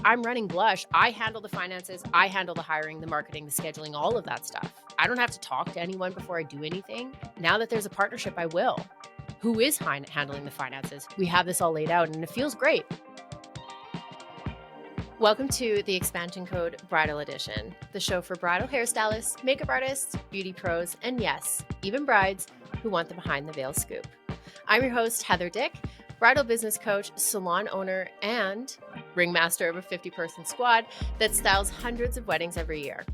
I'm running Blush. I handle the finances, I handle the hiring, the marketing, the scheduling, all of that stuff. I don't have to talk to anyone before I do anything. Now that there's a partnership, I will. Who is handling the finances? We have this all laid out and it feels great. Welcome to the Expansion Code Bridal Edition, the show for bridal hairstylists, makeup artists, beauty pros, and yes, even brides who want the behind the veil scoop. I'm your host, Heather Dick, bridal business coach, salon owner, and ringmaster of a 50-person squad that styles hundreds of weddings every year.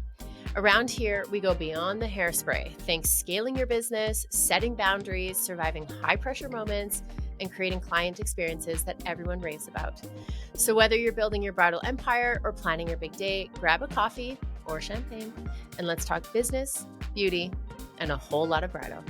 Around here, we go beyond the hairspray. Think scaling your business, setting boundaries, surviving high-pressure moments, and creating client experiences that everyone raves about. So whether you're building your bridal empire or planning your big day, grab a coffee or champagne, and let's talk business, beauty, and a whole lot of bridal.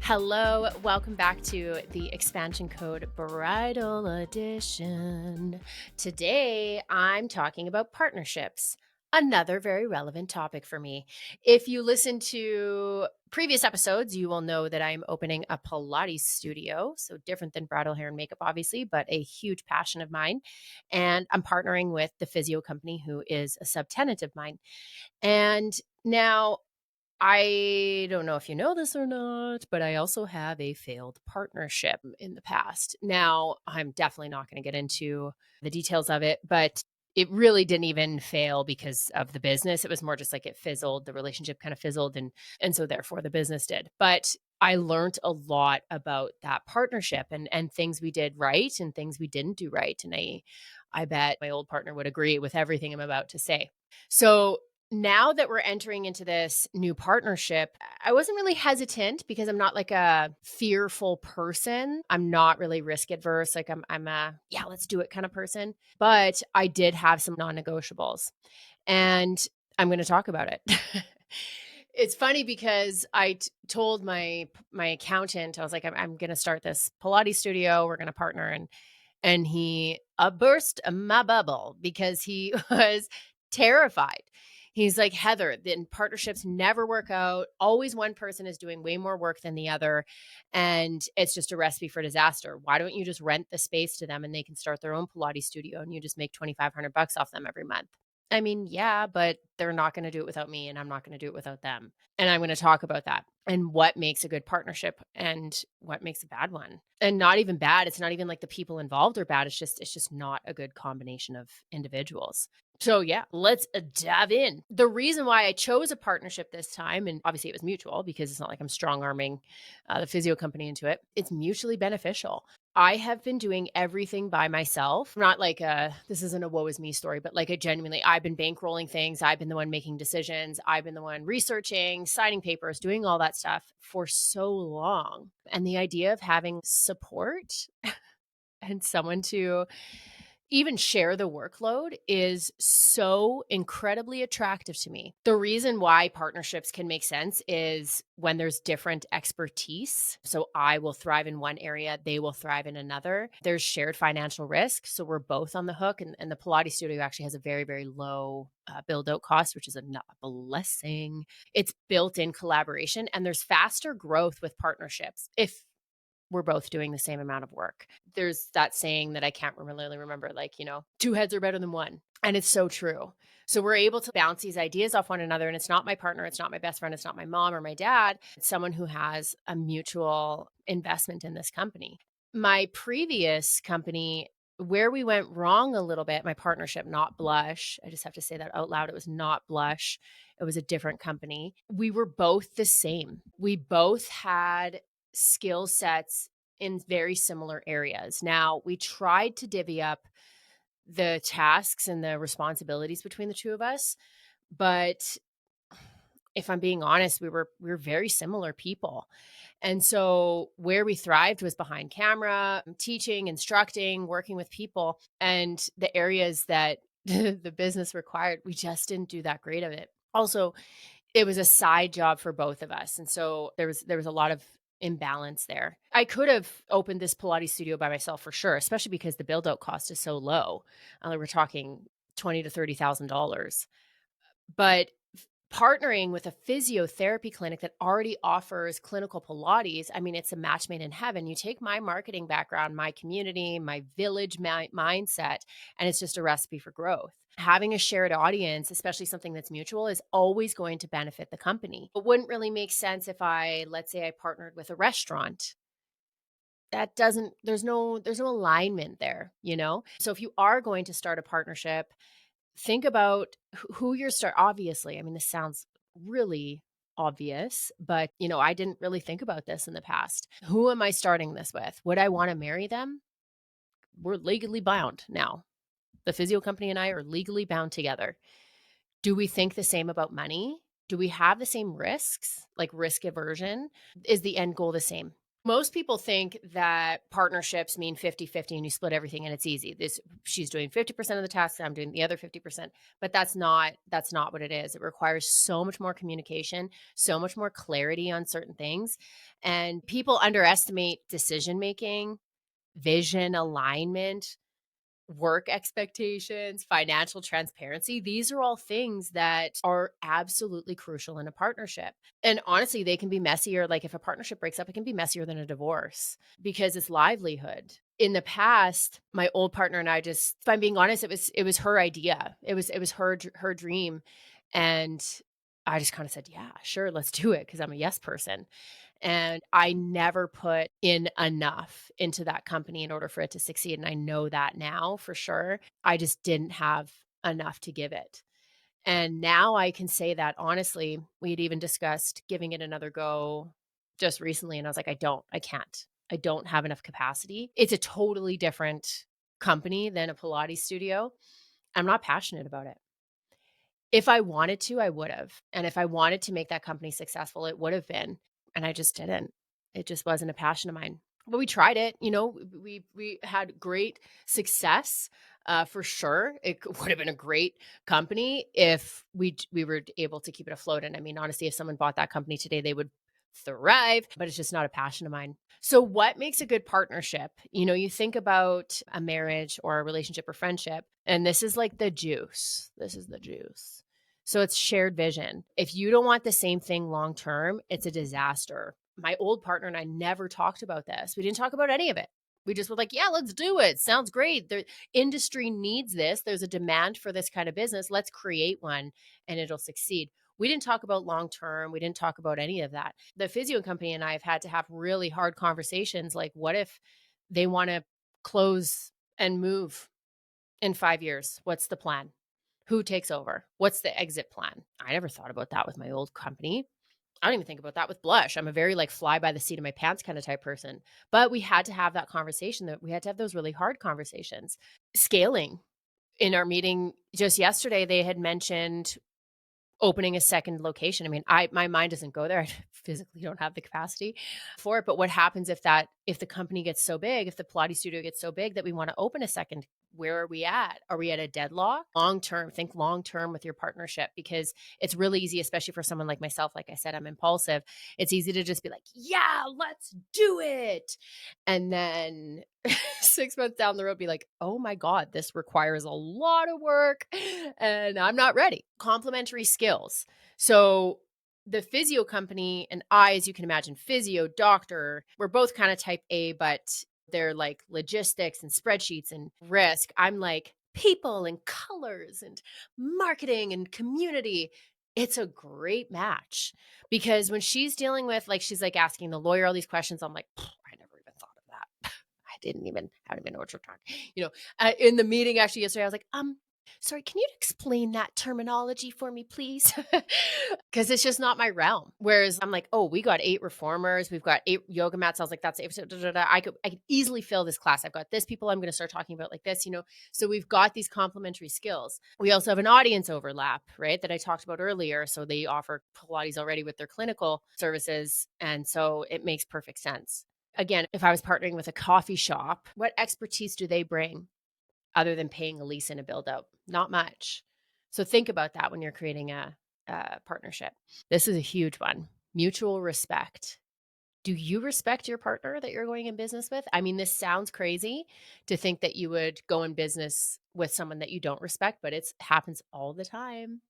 Hello, welcome back to the Expansion Code Bridal Edition. Today, I'm talking about partnerships, another very relevant topic for me. If you listen to previous episodes, you will know that I'm opening a Pilates studio, so different than bridal hair and makeup, obviously, but a huge passion of mine. And I'm partnering with the physio company, who is a subtenant of mine. And now, I don't know if you know this or not, but I also have a failed partnership in the past. Now, I'm definitely not going to get into the details of it, but it really didn't even fail because of the business. It was more just like it fizzled, the relationship kind of fizzled and so therefore the business did. But I learned a lot about that partnership and things we did right and things we didn't do right. And I bet my old partner would agree with everything I'm about to say. So now that we're entering into this new partnership, I wasn't really hesitant because I'm not like a fearful person. I'm not really risk adverse. Like I'm a, yeah, let's do it kind of person. But I did have some non-negotiables and I'm going to talk about it. It's funny because I told my accountant, I was like, I'm going to start this Pilates studio. We're going to partner. And he burst my bubble because he was terrified. He's like, Heather, then partnerships never work out. Always one person is doing way more work than the other. And it's just a recipe for disaster. Why don't you just rent the space to them and they can start their own Pilates studio and you just make $2,500 off them every month? I mean, yeah, but they're not going to do it without me and I'm not going to do it without them. And I'm going to talk about that and what makes a good partnership and what makes a bad one. And not even bad. It's not even like the people involved are bad. It's just not a good combination of individuals. So yeah, let's dive in. The reason why I chose a partnership this time, and obviously it was mutual because it's not like I'm strong arming the physio company into it. It's mutually beneficial. I have been doing everything by myself. Not like this isn't a woe is me story, but like I've been bankrolling things. I've been the one making decisions. I've been the one researching, signing papers, doing all that stuff for so long. And the idea of having support and someone to even share the workload is so incredibly attractive to me. The reason why partnerships can make sense is when there's different expertise. So I will thrive in one area, they will thrive in another. There's shared financial risk. So we're both on the hook. And the Pilates studio actually has a very, very low build out cost, which is a blessing. It's built in collaboration and there's faster growth with partnerships if we're both doing the same amount of work. There's that saying that I can't really remember, like, two heads are better than one. And it's so true. So we're able to bounce these ideas off one another. And it's not my partner, it's not my best friend, it's not my mom or my dad. It's someone who has a mutual investment in this company. My previous company, where we went wrong a little bit, my partnership, not Blush. I just have to say that out loud. It was not Blush. It was a different company. We were both the same. We both had skill sets in very similar areas. Now, we tried to divvy up the tasks and the responsibilities between the two of us, but if I'm being honest, we were very similar people. And so where we thrived was behind camera, teaching, instructing, working with people, and the areas that the business required, we just didn't do that great of it. Also, it was a side job for both of us. And so there was a lot of imbalance there. I could have opened this Pilates studio by myself for sure, especially because the build out cost is so low. We're talking $20,000 to $30,000. But Partnering with a physiotherapy clinic that already offers clinical Pilates, I mean, it's a match made in heaven. You take my marketing background, my community, my village mindset, and it's just a recipe for growth. Having a shared audience, especially something that's mutual, is always going to benefit the company. It wouldn't really make sense if let's say I partnered with a restaurant. That doesn't, there's no alignment there, you know? So if you are going to start a partnership, think about who you're obviously, I mean, this sounds really obvious, but, I didn't really think about this in the past. Who am I starting this with? Would I wanna marry them? We're legally bound now. The physio company and I are legally bound together. Do we think the same about money? Do we have the same risks, like risk aversion? Is the end goal the same? Most people think that partnerships mean 50-50 and you split everything and it's easy. She's doing 50% of the tasks, I'm doing the other 50%. But that's not what it is. It requires so much more communication, so much more clarity on certain things. And people underestimate decision making, vision alignment, work expectations, financial transparency. These are all things that are absolutely crucial in a partnership. And honestly, they can be messier. Like if a partnership breaks up, it can be messier than a divorce because it's livelihood. In the past, my old partner and I just, if I'm being honest, it was her idea. It was her dream. And I just kind of said, yeah, sure, let's do it because I'm a yes person. And I never put in enough into that company in order for it to succeed, and I know that now for sure. I just didn't have enough to give it. And now I can say that honestly, we had even discussed giving it another go just recently, and I was like, I can't. I don't have enough capacity. It's a totally different company than a Pilates studio. I'm not passionate about it. If I wanted to, I would have. And if I wanted to make that company successful, it would have been. And I just didn't. It just wasn't a passion of mine. But we tried it, we had great success, for sure. Would have been a great company if we were able to keep it afloat. And I mean, honestly, if someone bought that company today, they would thrive, but it's just not a passion of mine. So what makes a good partnership? You think about a marriage or a relationship or friendship, and this is like the juice. This is the juice. So it's shared vision. If you don't want the same thing long term, it's a disaster. My old partner and I never talked about this. We didn't talk about any of it. We just were like, yeah, let's do it. Sounds great. The industry needs this. There's a demand for this kind of business. Let's create one and it'll succeed. We didn't talk about long term. We didn't talk about any of that. The physio company and I have had to have really hard conversations like, what if they want to close and move in 5 years? What's the plan? Who takes over? What's the exit plan? I never thought about that with my old company. I don't even think about that with Blush. I'm a very like fly by the seat of my pants kind of type person. But we had to have that conversation, that we had to have those really hard conversations. Scaling. In our meeting just yesterday, they had mentioned opening a second location. I mean, my mind doesn't go there. I physically don't have the capacity for it. But what happens if the company gets so big, if the Pilates studio gets so big that we want to open a second? Where are we at? Are we at a deadlock? Long term, think long term with your partnership, because it's really easy, especially for someone like myself. Like I said, I'm impulsive. It's easy to just be like, yeah, let's do it. And then 6 months down the road, be like, oh my God, this requires a lot of work and I'm not ready. Complementary skills. So the physio company and I, as you can imagine, physio, doctor, we're both kind of type A, but they're like logistics and spreadsheets and risk. I'm like people and colors and marketing and community. It's a great match because when she's dealing with, like, she's like asking the lawyer all these questions, I'm like, I never even thought of that. I don't even know what you're talking. In the meeting actually yesterday, I was like, sorry, can you explain that terminology for me, please? Because it's just not my realm. Whereas I'm like, oh, we got 8 reformers, we've got 8 yoga mats. I was like, that's eight. I could easily fill this class. I've got this people I'm going to start talking about like this. So we've got these complementary skills. We also have an audience overlap, right? That I talked about earlier. So they offer Pilates already with their clinical services. And so it makes perfect sense. Again, if I was partnering with a coffee shop, what expertise do they bring other than paying a lease and a build out? Not much. So think about that when you're creating a partnership. This is a huge one. Mutual respect. Do you respect your partner that you're going in business with? I mean, this sounds crazy to think that you would go in business with someone that you don't respect, but it happens all the time.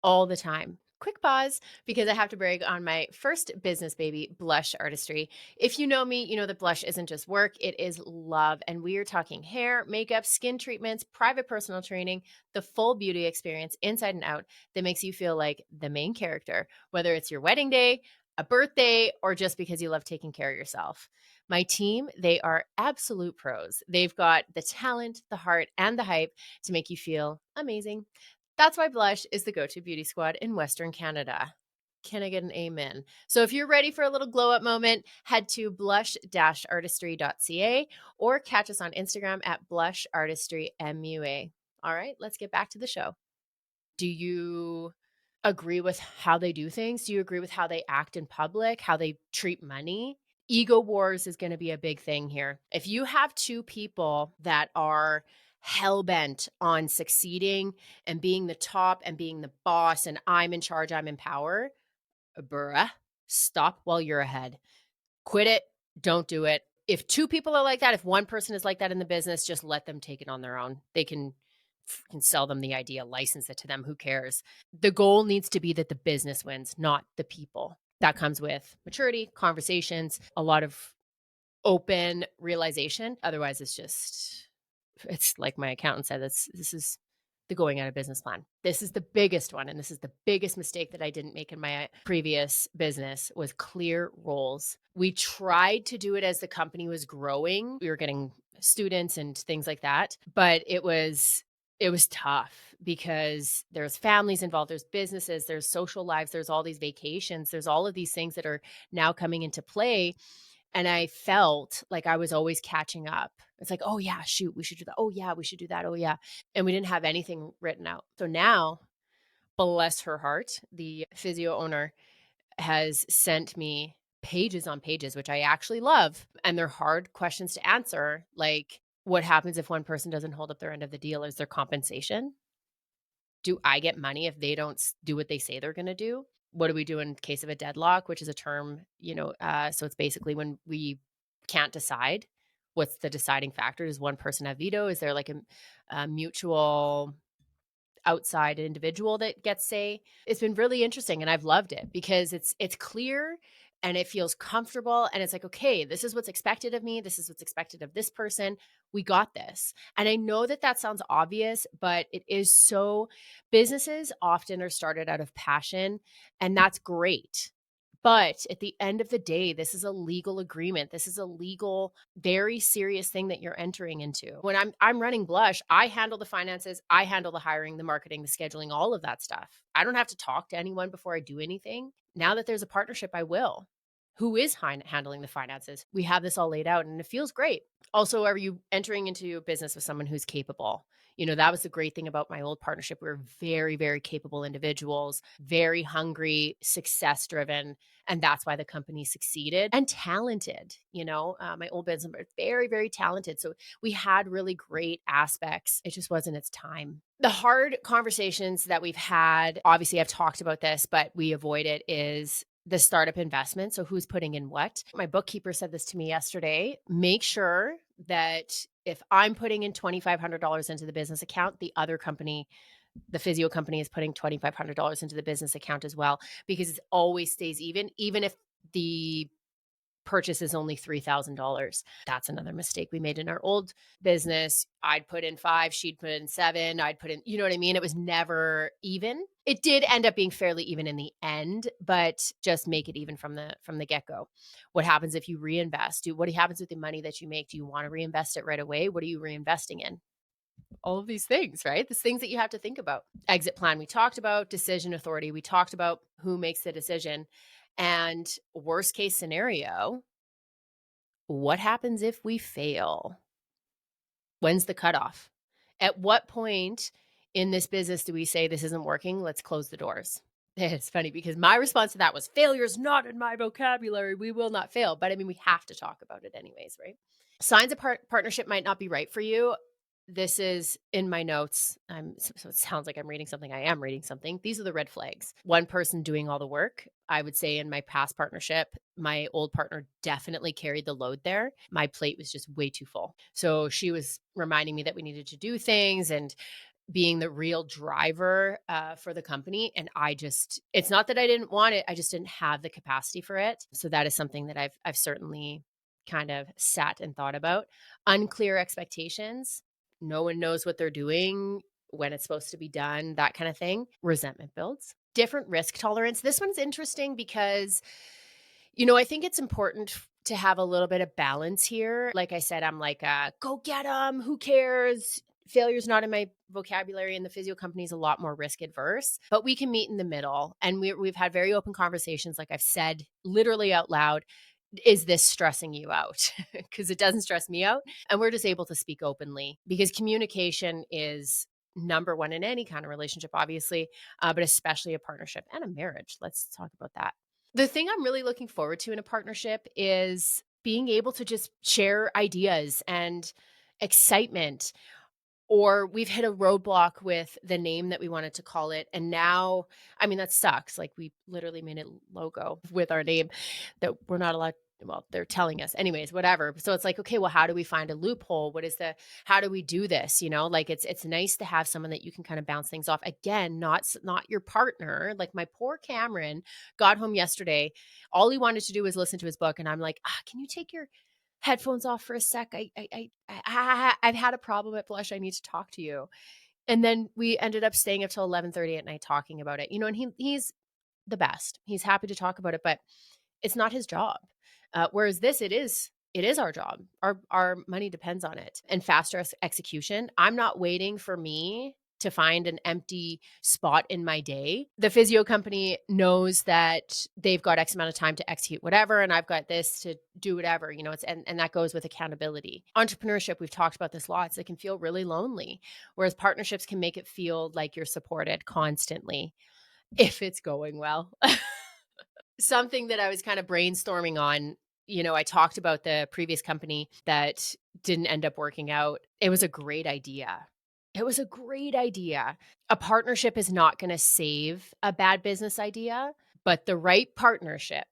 All the time. Quick pause because I have to brag on my first business baby, Blush Artistry. If you know me, you know that blush isn't just work, it is love. And we are talking hair, makeup, skin treatments, private personal training, the full beauty experience inside and out that makes you feel like the main character, whether it's your wedding day, a birthday, or just because you love taking care of yourself. My team, they are absolute pros. They've got the talent, the heart, and the hype to make you feel amazing. That's why Blush is the go-to beauty squad in Western Canada. Can I get an amen? So if you're ready for a little glow up moment, head to blush-artistry.ca or catch us on Instagram at blushartistrymua. All right, let's get back to the show. Do you agree with how they do things? Do you agree with how they act in public, how they treat money? Ego wars is going to be a big thing here. If you have two people that are hell bent on succeeding and being the top and being the boss and I'm in charge, I'm in power, bruh, stop while you're ahead. Quit it. Don't do it. If two people are like that, if one person is like that in the business, just let them take it on their own. They can sell them the idea, license it to them. Who cares? The goal needs to be that the business wins, not the people. That comes with maturity, conversations, a lot of open realization. Otherwise, it's like my accountant said, this is the going out of business plan. This is the biggest one. And this is the biggest mistake that I didn't make in my previous business was clear roles. We tried to do it as the company was growing. We were getting students and things like that, but it was tough because there's families involved, there's businesses, there's social lives, there's all these vacations, there's all of these things that are now coming into play. And I felt like I was always catching up. It's like, oh, yeah, shoot, we should do that. Oh, yeah, we should do that. Oh, yeah. And we didn't have anything written out. So now, bless her heart, the physio owner has sent me pages on pages, which I actually love. And they're hard questions to answer. Like, what happens if one person doesn't hold up their end of the deal? Is there compensation? Do I get money if they don't do what they say they're going to do? What do we do in case of a deadlock, which is a term, so it's basically when we can't decide. What's the deciding factor? Does one person have veto? Is there like a mutual outside individual that gets say? It's been really interesting and I've loved it because it's clear and it feels comfortable and it's like, okay, this is what's expected of me, this is what's expected of this person. We got this. And I know that that sounds obvious, but it is so. Businesses often are started out of passion and that's great. But at the end of the day, this is a legal agreement. This is a legal, very serious thing that you're entering into. When I'm running Blush, I handle the finances, I handle the hiring, the marketing, the scheduling, all of that stuff. I don't have to talk to anyone before I do anything. Now that there's a partnership, I will. Who is handling the finances? We have this all laid out and it feels great. Also, are you entering into a business with someone who's capable? That was the great thing about my old partnership. We were very, very capable individuals, very hungry, success driven. And that's why the company succeeded and talented. My old business, very, very talented. So we had really great aspects. It just wasn't its time. The hard conversations that we've had, obviously, I've talked about this, but we avoid it, is the startup investment. So who's putting in what? My bookkeeper said this to me yesterday. Make sure that if I'm putting in $2,500 into the business account, the other company, the physio company, is putting $2,500 into the business account as well, because it always stays even if the purchase is only $3,000. That's another mistake we made in our old business. I'd put in 5, she'd put in 7, I'd put in, you know what I mean? It was never even. It did end up being fairly even in the end, but just make it even from the get-go. What happens if you reinvest? What happens with the money that you make? Do you want to reinvest it right away? What are you reinvesting in? All of these things, right? These things that you have to think about. Exit plan, we talked about. Decision authority, we talked about who makes the decision. And worst case scenario, what happens if we fail? When's the cutoff? At what point in this business do we say this isn't working? Let's close the doors. It's funny because my response to that was, failure's not in my vocabulary. We will not fail. But I mean, we have to talk about it anyways, right? Signs of partnership might not be right for you. This is in my notes. So it sounds like I'm reading something. I am reading something. These are the red flags. One person doing all the work. I would say in my past partnership, my old partner definitely carried the load there. My plate was just way too full. So she was reminding me that we needed to do things and being the real driver for the company. And it's not that I didn't want it, I just didn't have the capacity for it. So that is something that I've certainly kind of sat and thought about. Unclear expectations. No one knows what they're doing, when it's supposed to be done, that kind of thing. Resentment builds. Different risk tolerance. This one's interesting because, I think it's important to have a little bit of balance here. Like I said, I'm like, go get them. Who cares? Failure's not in my vocabulary, and the physio company is a lot more risk adverse, but we can meet in the middle. And we've had very open conversations. Like I've said, literally out loud, is this stressing you out? Because it doesn't stress me out. And we're just able to speak openly, because communication is number one in any kind of relationship, obviously, but especially a partnership and a marriage. Let's talk about that. The thing I'm really looking forward to in a partnership is being able to just share ideas and excitement. Or we've hit a roadblock with the name that we wanted to call it. And now, that sucks. Like we literally made a logo with our name that we're not allowed. Well, they're telling us anyways, whatever. So it's like, okay, well, how do we find a loophole? How do we do this? Like it's nice to have someone that you can kind of bounce things off. Again, not your partner. Like my poor Cameron got home yesterday. All he wanted to do was listen to his book. And I'm like, can you take your headphones off for a sec? I've had a problem at Blush. I need to talk to you. And then we ended up staying up till 11:30 at night talking about it, and he's the best. He's happy to talk about it, but it's not his job. Whereas it is our job. Our money depends on it. And faster execution. I'm not waiting for me to find an empty spot in my day. The physio company knows that they've got X amount of time to execute whatever, and I've got this to do whatever, and that goes with accountability. Entrepreneurship, we've talked about this lots. It can feel really lonely, whereas partnerships can make it feel like you're supported constantly if it's going well. Something that I was kind of brainstorming on, I talked about the previous company that didn't end up working out. It was a great idea. A partnership is not going to save a bad business idea, but the right partnership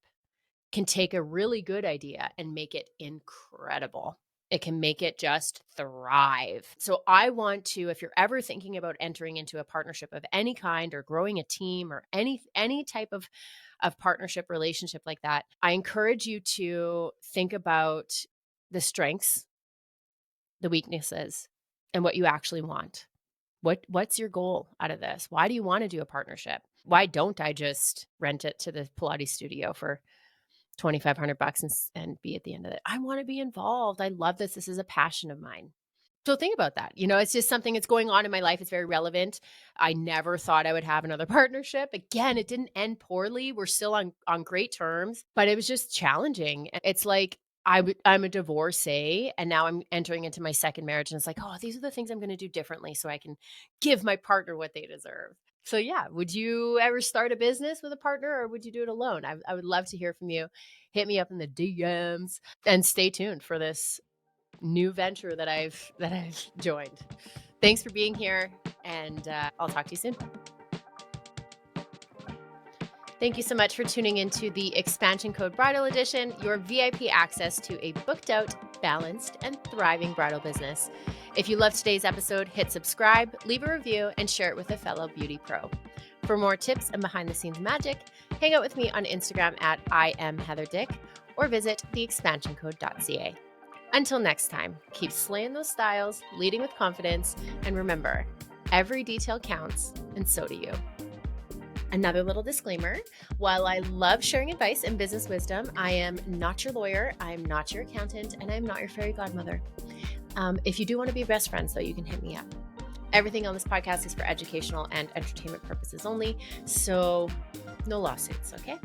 can take a really good idea and make it incredible. It can make it just thrive. So I want to, if you're ever thinking about entering into a partnership of any kind or growing a team or any type of partnership relationship like that, I encourage you to think about the strengths, the weaknesses, and what you actually want. What's your goal out of this? Why do you want to do a partnership? Why don't I just rent it to the Pilates Studio for $2,500 and be at the end of it? I want to be involved. I love this. This is a passion of mine. So think about that. It's just something that's going on in my life. It's very relevant. I never thought I would have another partnership. Again, it didn't end poorly. We're still on great terms, but it was just challenging. It's like I'm a divorcee, and now I'm entering into my second marriage. And it's like, these are the things I'm going to do differently so I can give my partner what they deserve. So yeah, would you ever start a business with a partner, or would you do it alone? I would love to hear from you. Hit me up in the DMs, and stay tuned for this new venture that I've joined. Thanks for being here, and I'll talk to you soon. Thank you so much for tuning into the Expansion Code Bridal Edition, your VIP access to a booked out, balanced, and thriving bridal business. If you loved today's episode, hit subscribe, leave a review, and share it with a fellow beauty pro. For more tips and behind the scenes magic, hang out with me on Instagram at IamHeatherDick or visit theexpansioncode.ca. Until next time, keep slaying those styles, leading with confidence, and remember, every detail counts, and so do you. Another little disclaimer, while I love sharing advice and business wisdom, I am not your lawyer, I'm not your accountant, and I'm not your fairy godmother. If you do want to be best friends, though, you can hit me up. Everything on this podcast is for educational and entertainment purposes only, so no lawsuits, okay?